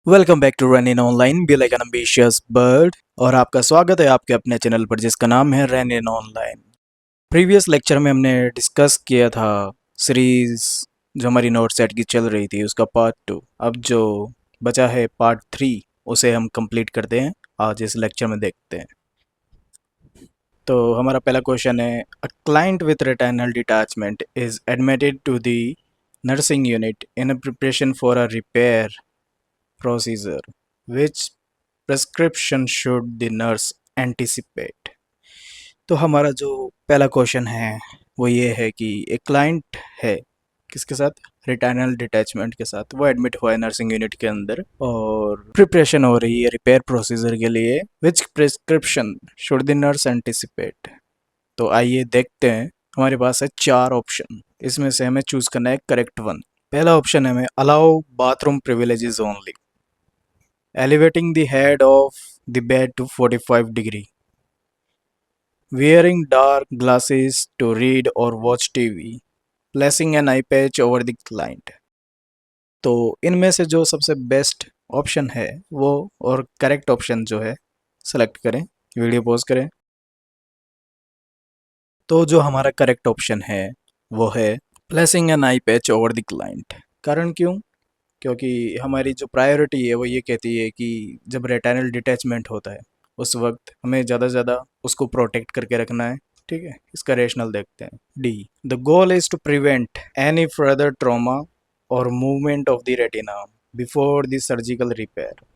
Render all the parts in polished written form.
Welcome back to Ranin online be like an ambitious bird. और आपका स्वागत है आपके अपने चैनल पर जिसका नाम है run in online. Previous lecture में हमने डिस्कस किया था सीरीज जो हमारी नोट सेट की चल रही थी उसका पार्ट 2। अब जो बचा है पार्ट 3 उसे हम कंप्लीट करते हैं। आज इस लेक्चर में देखते हैं। तो हमारा पहला क्वेश्चन है, a client with retinal detachment is admitted to the nursing unit in preparation for a repair procedure. Which prescription should the nurse anticipate? तो हमारा जो पहला क्वेश्चन है वो ये है कि एक क्लाइंट है किसके साथ, रिटाइनल डिटैचमेंट के साथ, वो एडमिट हुआ है नर्सिंग यूनिट के अंदर और प्रिपरेशन हो रही है रिपेयर प्रोसीजर के लिए। Which prescription should the nurse anticipate? तो आइए देखते हैं। हमारे पास है 4 ऑप्शन, इसमें से हमें चूज करना है करेक्ट वन। पहला ऑप्शन है हमें allow bathroom privileges only, elevating the head of the bed to 45 degree, wearing dark glasses to read or watch TV, placing an eye patch over the client। तो इनमें से जो सबसे बेस्ट ऑप्शन है वो और करेक्ट ऑप्शन जो है सेलेक्ट करें। वीडियो पॉज करें। तो जो हमारा करेक्ट ऑप्शन है वो है placing an I patch over the client. कारण क्यों? क्योंकि हमारी जो प्रायोरिटी है वो ये कहती है कि जब रेटिनल डिटैचमेंट होता है उस वक्त हमें ज़्यादा से ज़्यादा उसको प्रोटेक्ट करके रखना है। ठीक है, इसका रेशनल देखते हैं। D, the goal is to prevent any further trauma और movement of the retina before the surgical repair.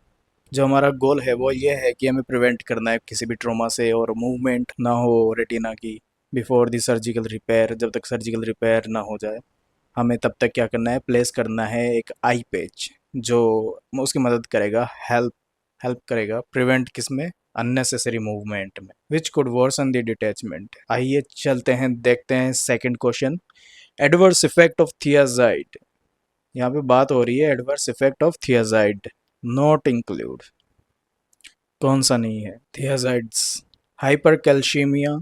जो हमारा गोल है वो ये है कि हमें प्रिवेंट करना है किसी भी ट्रॉमा से और मूवमेंट ना हो रेटिना की बिफोर द सर्जिकल रिपेयर। जब तक सर्जिकल रिपेयर ना हो जाए हमें तब तक क्या करना है, प्लेस करना है एक आई पेज जो उसकी मदद करेगा, हेल्प करेगा प्रिवेंट किसमें, अननेसेसरी मूवमेंट में, which could worsen the detachment. आइए चलते हैं देखते हैं second question. Adverse effect of thiazide, यहाँ पे बात हो रही है adverse effect of thiazide not include. कौन सा नहीं है? Thiazides, hypercalcaemia,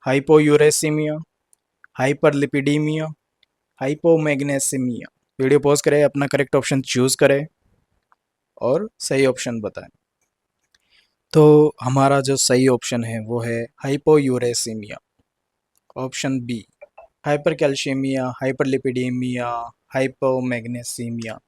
hypouricaemia, hyperlipidaemia, hypomagnesaemia. Video pause करें, अपना करेक्ट ऑप्शन चूज करें और सही ऑप्शन बताएं। तो हमारा जो सही ऑप्शन है वो है hypouricaemia, option B. Hypercalcaemia, hyperlipidaemia, hypomagnesaemia,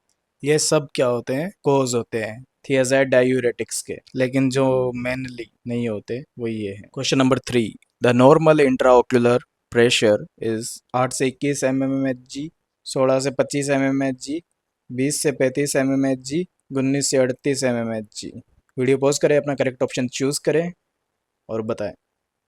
ये सब क्या होते हैं, कोज होते हैं थियाजाइड डायूरेटिक्स के, लेकिन जो मेनली नहीं होते वो ये है। Question number 3, the normal intraocular pressure is 8 से 21 mmHg, 16 से 25 mmHg, 20 से 35 mmHg, 19 से 38 mmHg। वीडियो पॉज करें, अपना करेक्ट ऑप्शन चूज करें और बताएं।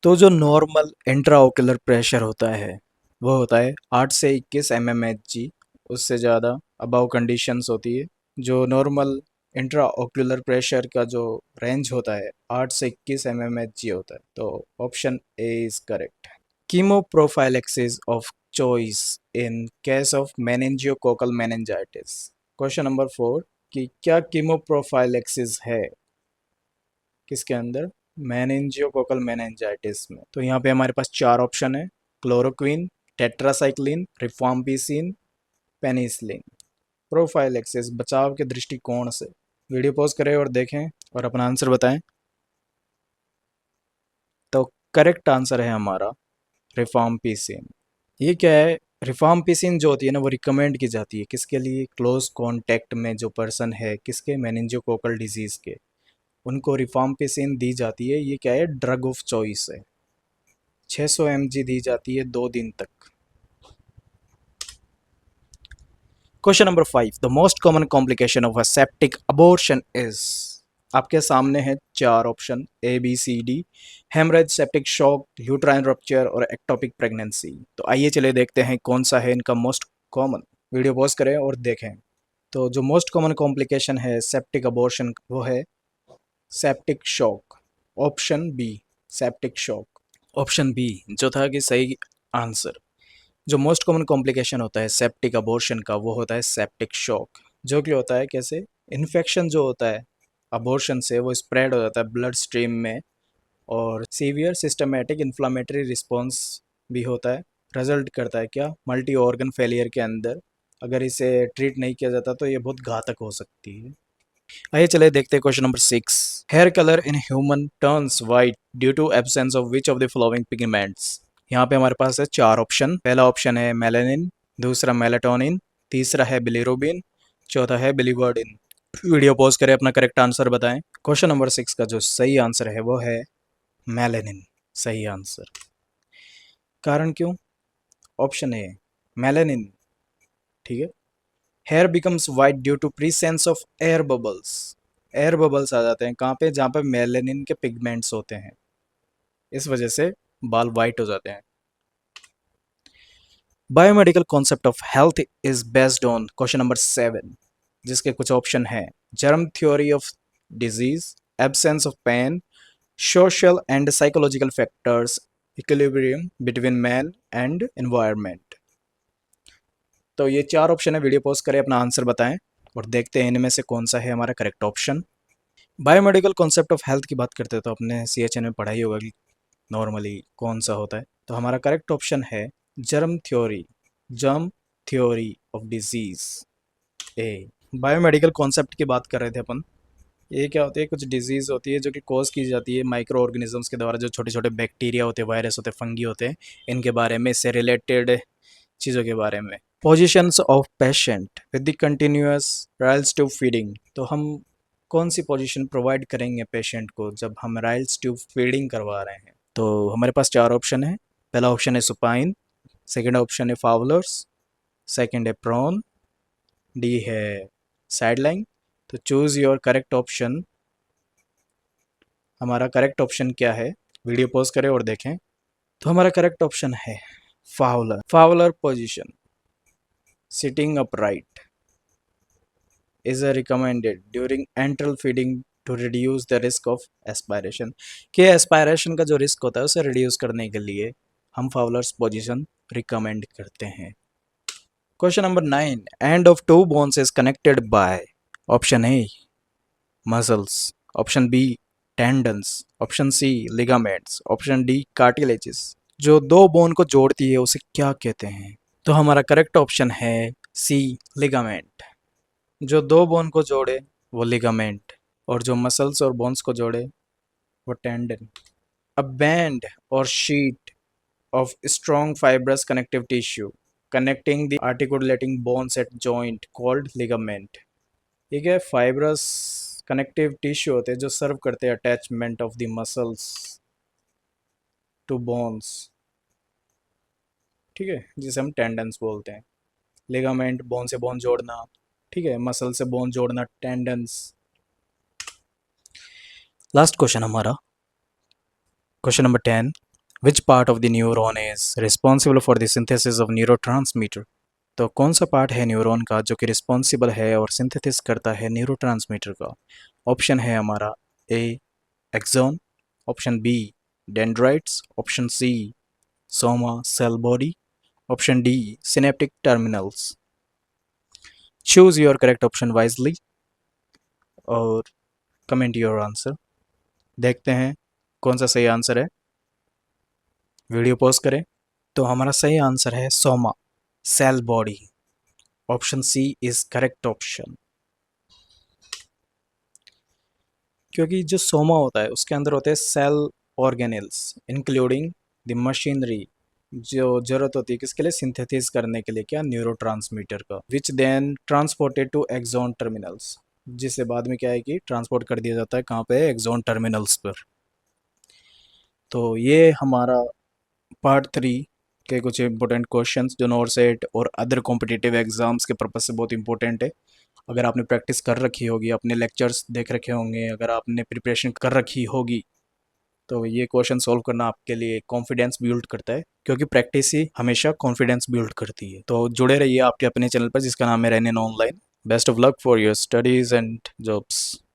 तो जो नॉर्मल इंट्राओक्यूलर प्रेशर होता है वो होता है 8 से 21 mmHg, उससे ज़्यादा अबाउ कंडीशंस होती है। जो नॉर्मल इंट्राओक्यूलर प्रेशर का जो रेंज होता है 8 से 21 mmHg होता है। तो option A is correct. Chemoprophylaxis of choice in case of meningococcal meningitis. Question number 4, कि क्या कीमो प्रोफाइलेक्सिस है किसके अंदर, मेनिंजियोकोकल मेनिंजाइटिस में। तो यहाँ पे हमारे पास 4 ऑप्शन है, chloroquine, tetracycline, rifampicin, penicillin. Prophylaxis, बचाव के दृष्टिकोण से। वीडियो पॉज करें और देखें और अपना आंसर बताएं। तो करेक्ट आंसर है हमारा रिफाम्पिसिन। ये क्या है, रिफाम्पिसिन जो होती है ना वो रिकमेंड की जाती है किसके लिए, क्लोज कॉन्टैक्ट में जो पर्सन है किसके, मेनिंजियोकोकल डिजीज के, उनको रिफाम्पिसिन दी जाती है। ये क्या है, ड्रग ऑफ चॉइस है। 600 mg दी जाती है 2 दिन तक। Question number 5, the most common complication of a septic abortion is. आपके सामने है 4 option A B C D, haemorrhage, septic shock, uterine rupture और एक्टोपिक प्रेगनेंसी। तो आइए चले देखते हैं कौन सा है इनका मोस्ट कॉमन। वीडियो पॉज करें और देखें। तो जो मोस्ट कॉमन कॉम्प्लिकेशन है सेप्टिक अबॉर्शन वो है septic shock, option B, septic shock. Option B जो था कि सही आंसर। जो मोस्ट कॉमन कॉम्प्लिकेशन होता है सेप्टिक अबॉर्शन का वो होता है सेप्टिक शॉक, जो कि होता है कैसे, इन्फेक्शन जो होता है अबॉर्शन से वो स्प्रेड हो जाता है ब्लड स्ट्रीम में और सीवियर सिस्टमेटिक इन्फ्लामेटरी रिस्पॉन्स भी होता है। रिजल्ट करता है क्या, मल्टी ऑर्गन फेलियर के अंदर। अगर इसे ट्रीट नहीं किया जाता तो ये बहुत घातक हो सकती है। आइए चले देखते हैं question number 6। Hair colour in human turns white due to absence of which of the following pigments. यहाँ पे हमारे पास है 4 ऑप्शन। पहला ऑप्शन है मेलानिन, दूसरा मेलाटोनिन, तीसरा है बिलिरुबिन, चौथा है बिलीवर्डिन। वीडियो पॉज करें, अपना करेक्ट आंसर बताएं। क्वेश्चन नंबर 6 का जो सही आंसर है वो है मेलानिन, सही आंसर। कारण क्यों? ऑप्शन ए मेलानिन, ठीक है। Hair becomes white due to presence of air bubbles. Air bubbles आ जाते हैं कहाँ पे? जहाँ पे मेलेनिन के पिगमेंट्स होते हैं, इस वजह से बाल वाइट हो जाते हैं। Biomedical concept of health is based on question number 7, जिसके कुछ ऑप्शन है। Germ theory of disease, absence of pain, social and psychological factors, equilibrium between man and environment. तो ये 4 ऑप्शन है। वीडियो पॉज करें, अपना आंसर बताएं और देखते हैं इनमें से कौन सा है हमारा correct option. Biomedical concept of health की बात करते हैं तो अपने CHN में पढ़ाई होगा कि नॉर्मली कौन सा होता है। तो हमारा करेक्ट ऑप्शन है germ theory, germ theory of disease A. Biomedical concept की बात कर रहे थे अपन। ये क्या होती है? कुछ डिजीज होती है जो कि कॉज की जाती है माइक्रो ऑर्गेनिजम्स के द्वारा, जो छोटे छोटे बैक्टीरिया होते हैं, वायरस होते हैं, फंगी होते हैं, इनके बारे में, इससे रिलेटेड चीज़ों के बारे में। Positions of patient with the continuous Ryle's tube feeding. तो हम कौन सी पोजीशन प्रोवाइड करेंगे पेशेंट को जब हम राइल्स ट्यूब फीडिंग करवा रहे हैं? तो हमारे पास 4 ऑप्शन है। पहला ऑप्शन है सुपाइन, सेकंड ऑप्शन है फावलर्स, सेकंड है प्रोन, डी है साइडलाइन। तो चूज योर करेक्ट ऑप्शन। हमारा करेक्ट ऑप्शन क्या है? वीडियो पॉज करें और देखें। तो हमारा करेक्ट ऑप्शन है Fowler. Fowler position, sitting upright, is recommended during enteral feeding to reduce the risk of aspiration। कि एस्पायरेशन का जो रिस्क होता है उसे रिड्यूस करने के लिए हम फावलर्स पोजीशन रिकमेंड करते हैं। Question number 9। End of two bones is connected by. Option A muscles, option B tendons, option C ligaments, option D cartilages. जो दो बोन को जोड़ती है उसे क्या कहते हैं? तो हमारा करेक्ट ऑप्शन है सी लिगामेंट। जो दो बोन को जोड़े वो लिगामेंट, और जो मसल्स और बोन्स को जोड़े वो टेंडन। अ बैंड और sheet of strong fibrous connective tissue connecting the articulating bones eight joint called ligament. ठीक है, फाइब्रस कनेक्टिव टिश्यू होते हैं जो सर्व करते हैं attachment of the muscles to bones, ठीक है, जिसे हम टेंडन्स बोलते हैं। लिगामेंट बोन से बोन जोड़ना, ठीक है, मसल से बोन जोड़ना टेंडन्स। लास्ट क्वेश्चन हमारा, question number 10। Which part of the neuron is responsible for the synthesis of neurotransmitter. तो कौन सा पार्ट है न्यूरॉन का जो कि रिस्पॉन्सिबल है और सिंथेसिस करता है न्यूरोट्रांसमीटर का? ऑप्शन है हमारा A axon, option B dendrites, option C soma cell body, option D synaptic terminals. Choose your correct option wisely और कमेंट योर आंसर। देखते हैं कौन सा सही आंसर है। वीडियो पॉज करें। तो हमारा सही आंसर है soma cell body. Option C is correct option. क्योंकि जो सोमा होता है उसके अंदर होते हैं cell organelles including the machinery, जो जरूरत होती है किसके लिए? सिंथेसिस करने के लिए, क्या? न्यूरोट्रांसमीटर का, which then transported to axon terminals, जिसे बाद में क्या है कि ट्रांसपोर्ट कर दिया जाता है कहाँ पे? एक्सॉन टर्मिनल्स पर। तो ये हमारा पार्ट 3 के कुछ इंपॉर्टेंट क्वेश्चंस जो नॉर सेट और अदर कॉम्पिटिटिव एग्जाम्स के पर्पज से बहुत इंपॉर्टेंट है। अगर आपने प्रैक्टिस कर रखी होगी, अपने लेक्चर्स देख रखे होंगे, अगर आपने प्रिपरेशन कर रखी होगी, तो ये क्वेश्चन सॉल्व करना आपके लिए कॉन्फिडेंस बिल्ड करता है, क्योंकि प्रैक्टिस ही हमेशा कॉन्फिडेंस बिल्ड करती है। तो जुड़े रहिए आपके अपने चैनल पर जिसका नाम है Ranin online. Best of luck for your studies and jobs.